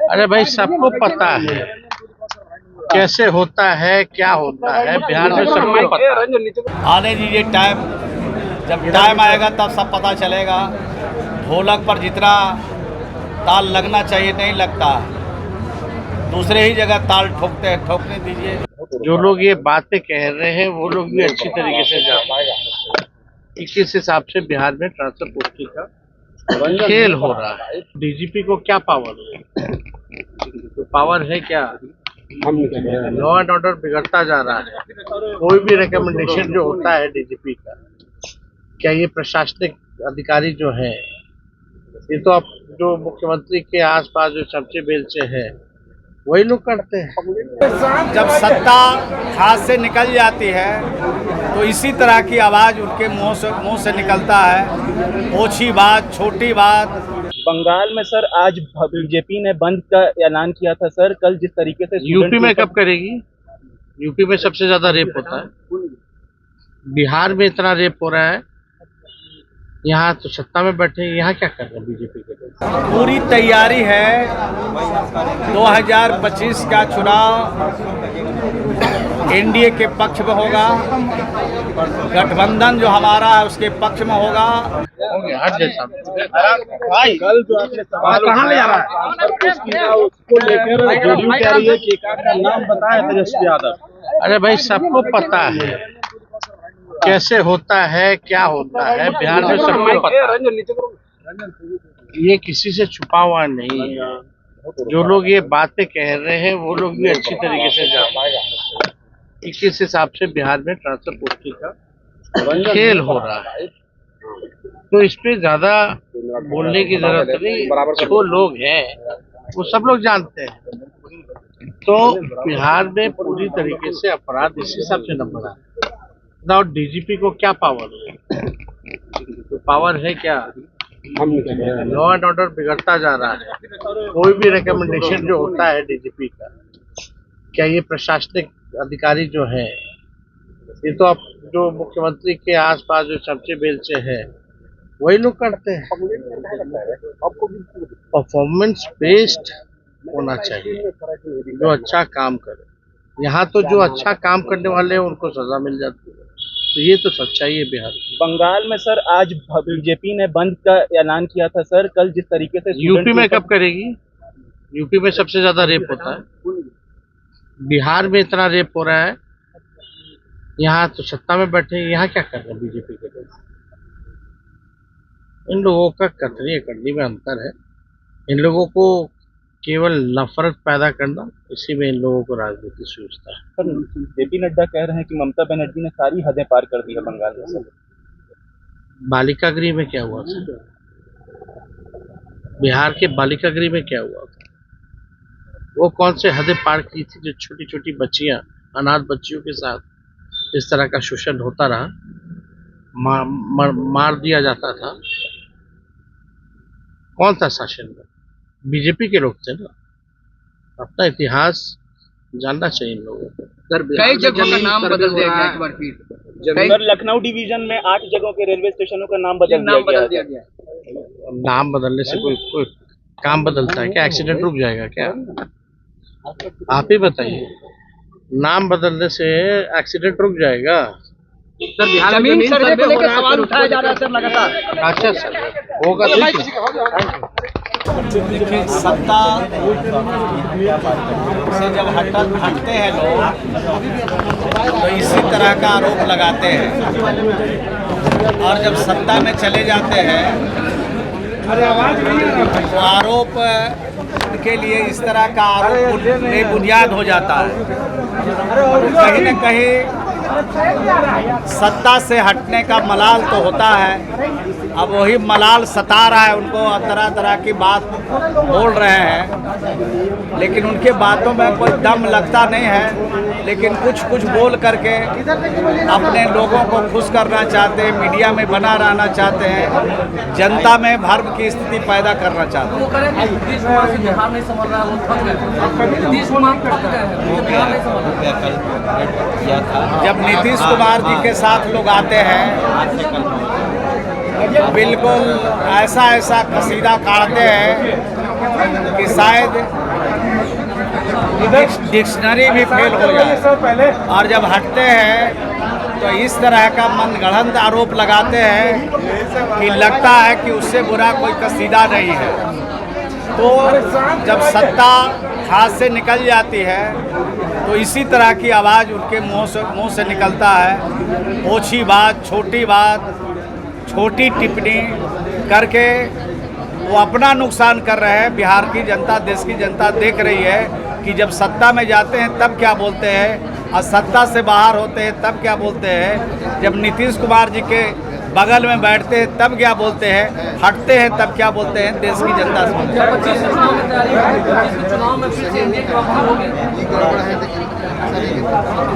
अरे भाई, सबको पता है कैसे होता है, क्या होता है बिहार में, सबको पता है। आने दीजिए टाइम, जब टाइम आएगा तब सब पता चलेगा। ढोलक पर जितना ताल लगना चाहिए नहीं लगता, दूसरे ही जगह ताल ठोकते हैं, ठोकने दीजिए। जो लोग ये बातें कह रहे हैं वो लोग भी अच्छी तरीके से जानते हैं कि किस हिसाब से बिहार में ट्रांसफर पोस्टिंग का खेल हो रहा है। डीजीपी को क्या पावर है? तो पावर है क्या? लॉ एंड ऑर्डर बिगड़ता जा रहा है। कोई भी रिकमेंडेशन जो होता है डीजीपी का, क्या ये प्रशासनिक अधिकारी जो है, ये तो अब जो मुख्यमंत्री के आसपास जो चमचे बेलचे हैं वही लोग करते हैं। जब सत्ता हाथ से निकल जाती है तो इसी तरह की आवाज़ उनके मुंह से निकलता है। ओछी बात, छोटी बात। बंगाल में सर आज बीजेपी ने बंद का ऐलान किया था सर। कल जिस तरीके से यूपी में कब करेगी? यूपी में सबसे ज्यादा रेप होता है। बिहार में इतना रेप हो रहा है, यहाँ तो सत्ता में बैठे, यहाँ क्या कर रहे हैं बीजेपी के लोग? पूरी तैयारी है। 2025 का चुनाव एनडीए के पक्ष में होगा, गठबंधन जो हमारा है उसके पक्ष में होगा। हर जैसा कल जो आपने सवाल कहाँ ले जा रहा है उसको लेकर जदयू कह रही है कि एकाध का नाम बताया तेजस्वी यादव। अरे भाई, सबको पता है कैसे होता है, क्या होता है बिहार में, सबको पता है। ये किसी से छुपा हुआ नहीं है। जो लोग ये बातें कह रहे हैं वो लोग भी अच्छी तरीके से जानते हैं कि किस हिसाब से बिहार में ट्रांसफर पोस्टिंग का खेल हो रहा है। तो इस पे ज्यादा बोलने की जरूरत नहीं। जो लोग हैं वो सब लोग जानते हैं। तो बिहार में पूरी तरीके से अपराध इस हिसाब से नंबर है। और डीजीपी को क्या पावर है? तो पावर है क्या? लॉ एंड ऑर्डर बिगड़ता जा रहा है। कोई भी रिकमेंडेशन जो होता है डीजीपी का, क्या ये प्रशासनिक अधिकारी जो है, ये तो अब जो मुख्यमंत्री के आसपास जो चमचे बेलचे हैं वही लोग करते हैं। परफॉर्मेंस बेस्ड होना चाहिए, जो अच्छा काम करे। यहाँ तो जो अच्छा काम करने वाले हैं उनको सजा मिल जाती है। तो ये तो सच्चाई है बिहार की। बंगाल में सर आज बीजेपी ने बंद का ऐलान किया था सर। कल जिस तरीके से यूपी में कब करेगी? यूपी में सबसे ज्यादा रेप होता है। बिहार में इतना रेप हो रहा है, यहाँ तो सत्ता में बैठे, यहाँ क्या कर रहे हैं बीजेपी के लोग? इन लोगों का कतरी करनी में अंतर है। इन लोगों को केवल नफरत पैदा करना, इसी में इन लोगों को राजनीति सूझता है। सर जेपी नड्डा कह रहे हैं कि ममता बनर्जी ने सारी हदें पार कर दी है बंगाल में। सर बालिका गृह में क्या हुआ था? बिहार के बालिका गृह में क्या हुआ था? वो कौन से हदें पार की थी जो छोटी छोटी बच्चियां, अनाथ बच्चियों के साथ इस तरह का शोषण होता रहा, मार दिया जाता था? कौन सा शासन में? बीजेपी के लोग थे ना। अपना इतिहास जानना चाहिए इन लोगों को। कई जगहों का नाम बदल दिया गया एक बार फिर। सर लखनऊ डिवीजन में 8 जगहों के रेलवे स्टेशनों का नाम बदल दिया गया। नाम बदलने से कोई काम बदलता है क्या? एक्सीडेंट रुक जाएगा क्या? आप ही बताइए, नाम बदलने से एक्सीडेंट रुक जाएगा? सर बिहार में जमीन सर्वे को लेकर सवाल उठाया जा रहा है सर लगातार। अच्छा सर, होगा तो देखिए, सत्ता से जब हटते हैं लोग तो इसी तरह का आरोप लगाते हैं, और जब सत्ता में चले जाते हैं तो आरोप के लिए इस तरह का आरोप बेबुनियाद हो जाता है। कहीं न कहीं सत्ता से हटने का मलाल तो होता है। अब वही मलाल सता रहा है उनको, तरह तरह की बात बोल रहे हैं, लेकिन उनके बातों में कोई दम लगता नहीं है। लेकिन कुछ कुछ बोल करके अपने लोगों को खुश करना चाहते हैं, मीडिया में बना रहना चाहते हैं, जनता में भ्रम की स्थिति पैदा करना चाहते हैं। जब नीतीश कुमार जी के साथ लोग आते हैं बिल्कुल ऐसा कसीदा काटते हैं कि शायद डिक्शनरी भी फेल हो जाए। और जब हटते हैं तो इस तरह का मनगढ़ंत आरोप लगाते हैं कि लगता है कि उससे बुरा कोई कसीदा नहीं है। तो जब सत्ता हाथ से निकल जाती है तो इसी तरह की आवाज़ उनके मुंह से निकलता है। ओछी बात, छोटी टिप्पणी करके वो अपना नुकसान कर रहे हैं। बिहार की जनता, देश की जनता देख रही है कि जब सत्ता में जाते हैं तब क्या बोलते हैं और सत्ता से बाहर होते हैं तब क्या बोलते हैं। जब नीतीश कुमार जी के बगल में बैठते हैं तब क्या बोलते हैं, हटते हैं तब क्या बोलते हैं, देश की जनता समझती है।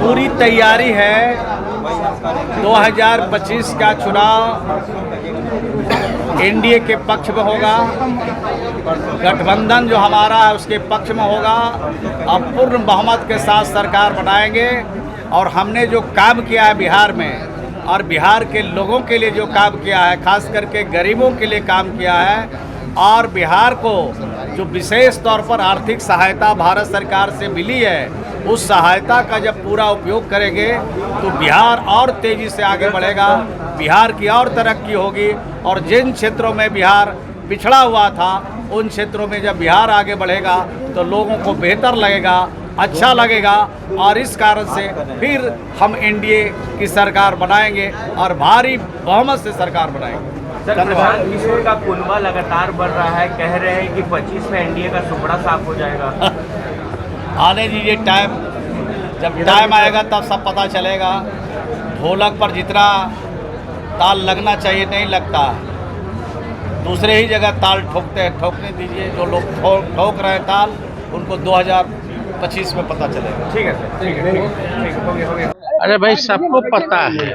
पूरी तैयारी है। 2025 का चुनाव एनडीए के पक्ष में होगा, गठबंधन जो हमारा है उसके पक्ष में होगा और पूर्ण बहुमत के साथ सरकार बनाएंगे। और हमने जो काम किया है बिहार में और बिहार के लोगों के लिए जो काम किया है, खास करके गरीबों के लिए काम किया है, और बिहार को जो विशेष तौर पर आर्थिक सहायता भारत सरकार से मिली है, उस सहायता का जब पूरा उपयोग करेंगे तो बिहार और तेज़ी से आगे बढ़ेगा, बिहार की और तरक्की होगी। और जिन क्षेत्रों में बिहार पिछड़ा हुआ था उन क्षेत्रों में जब बिहार आगे बढ़ेगा तो लोगों को बेहतर लगेगा, अच्छा लगेगा। और इस कारण से फिर हम एनडीए की सरकार बनाएंगे और भारी बहुमत से सरकार बनाएंगे। प्रशांत किशोर का कुनबा लगातार बढ़ रहा है, कह रहे हैं कि 25 में एनडीए का सुपड़ा साफ हो जाएगा। आने दीजिए टाइम, जब टाइम आएगा तब सब पता चलेगा। ढोलक पर जितना ताल लगना चाहिए नहीं लगता, दूसरे ही जगह ताल ठोकते हैं। ठोकने दीजिए, जो लोग ठोक रहे हैं ताल उनको 2025 में पता चलेगा। ठीक है सर, ठीक है, हो गया। अरे भाई, सबको पता है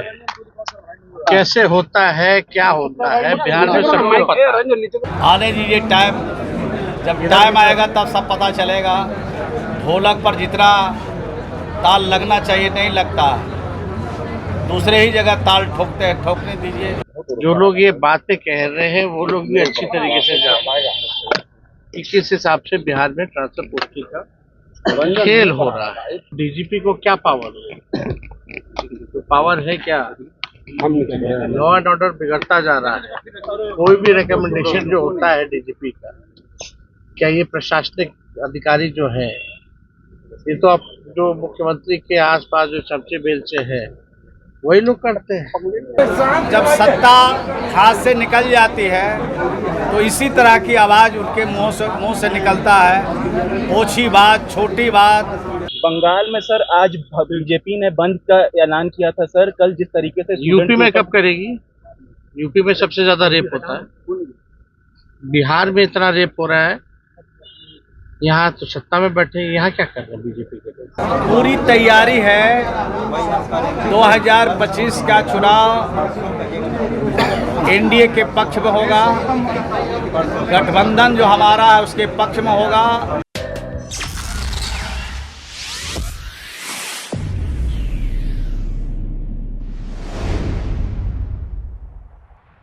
कैसे होता है, क्या होता है बिहार में, सबको पता है। आने दीजिए टाइम, जब टाइम आएगा तब सब पता चलेगा। ढोलक पर जितना ताल लगना चाहिए नहीं लगता, दूसरे ही जगह ताल ठोकते हैं। ठोकने दीजिए। जो लोग ये बातें कह रहे हैं वो लोग भी अच्छी तरीके से जानते हैं कि किस हिसाब से बिहार में ट्रांसफर पोस्टिंग का खेल हो रहा है। डीजीपी को क्या पावर है? तो पावर है क्या? लॉ एंड ऑर्डर बिगड़ता जा रहा है। कोई भी रिकमेंडेशन जो होता है डीजीपी का, क्या ये प्रशासनिक अधिकारी जो है, ये तो अब जो मुख्यमंत्री के आसपास जो चमचे बेलचे हैं वही लोग करते हैं। जब सत्ता हाथ से निकल जाती है तो इसी तरह की आवाज़ उनके मुंह से निकलता है। ओछी बात, छोटी बात। बंगाल में सर आज बीजेपी ने बंद का ऐलान किया था सर। कल जिस तरीके से यूपी में कब करेगी? यूपी में सबसे ज्यादा रेप होता है। बिहार में इतना रेप हो रहा है, यहाँ तो सत्ता में बैठे, यहाँ क्या कर रहे हैं बीजेपी के लोग? पूरी तैयारी है। 2025 का चुनाव एनडीए के पक्ष में होगा, गठबंधन जो हमारा है उसके पक्ष में होगा